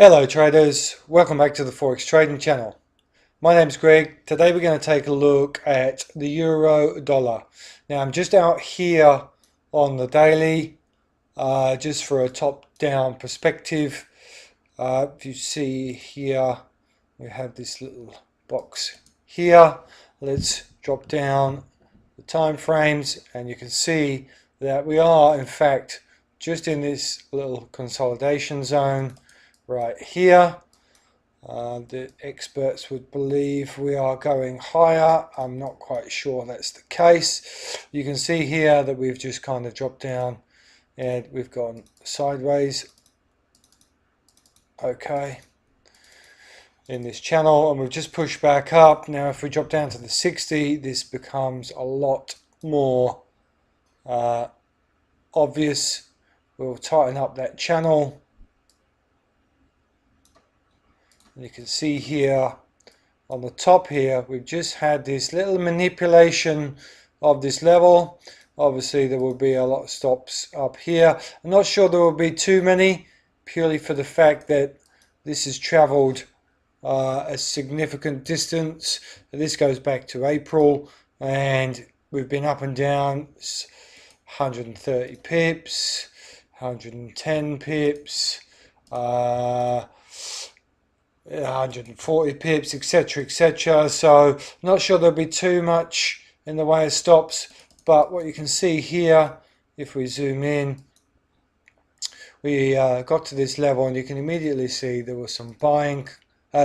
Hello traders, welcome back to the Forex Trading Channel. My name's Greg. Today we're going to take a look at the euro dollar. Now I'm just out here on the daily, just for a top-down perspective. If you see here, we have this little box here. Let's drop down the time frames and you can see that we are in fact just in this little consolidation zone right here. The experts would believe we are going higher. I'm not quite sure that's the case. You can see here that we've just kind of dropped down and we've gone sideways, okay, in this channel, and we've just pushed back up. Now if we drop down to the 60, this becomes a lot more obvious. We'll tighten up that channel. You can see here on the top here, we've just had this little manipulation of this level. Obviously there will be a lot of stops up here. I'm not sure there will be too many, purely for the fact that this has traveled a significant distance. This goes back to April and we've been up and down 130 pips, 110 pips, 140 pips, etc, etc. So not sure there'll be too much in the way of stops, but what you can see here, if we zoom in, we got to this level and you can immediately see there was some buying,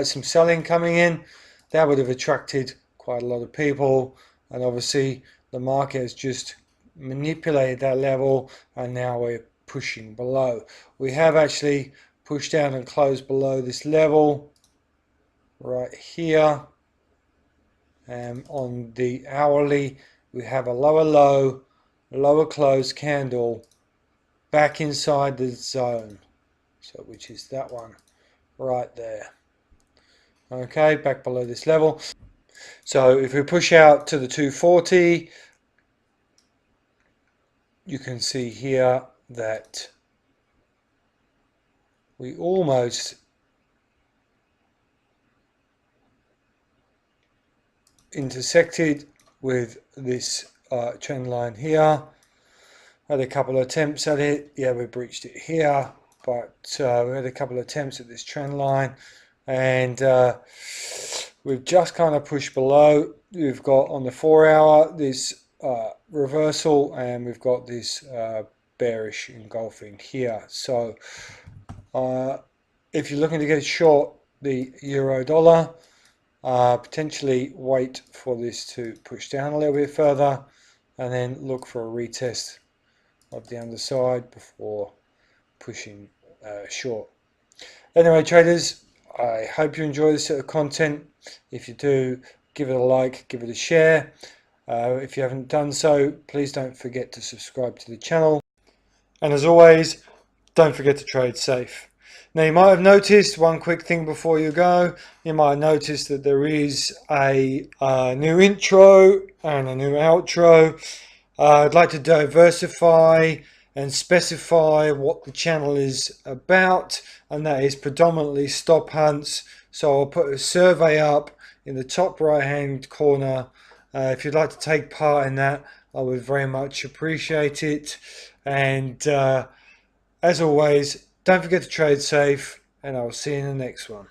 some selling coming in. That would have attracted quite a lot of people, and obviously the market has just manipulated that level and now we're pushing below. We have actually pushed down and closed below this level right here, and on the hourly we have a lower low, lower close candle back inside the zone, so which is that one right there, okay, back below this level. So if we push out to the 240, you can see here that we almost intersected with this trend line here. Had a couple of attempts at it. Yeah, we breached it here, but we had a couple of attempts at this trend line, and we've just kind of pushed below. We've got on the 4 hour this reversal, and we've got this bearish engulfing here. So if you're looking to get short the euro dollar, potentially wait for this to push down a little bit further and then look for a retest of the underside before pushing short. Anyway traders, I hope you enjoy this sort of content. If you do, give it a like, give it a share. If you haven't done so, please don't forget to subscribe to the channel, and as always, don't forget to trade safe. Now you might have noticed one quick thing before you go. You might have noticed that there is a new intro and a new outro. I'd like to diversify and specify what the channel is about, and that is predominantly stop hunts. So I'll put a survey up in the top right hand corner. If you'd like to take part in that, I would very much appreciate it. And as always, don't forget to trade safe, and I'll see you in the next one.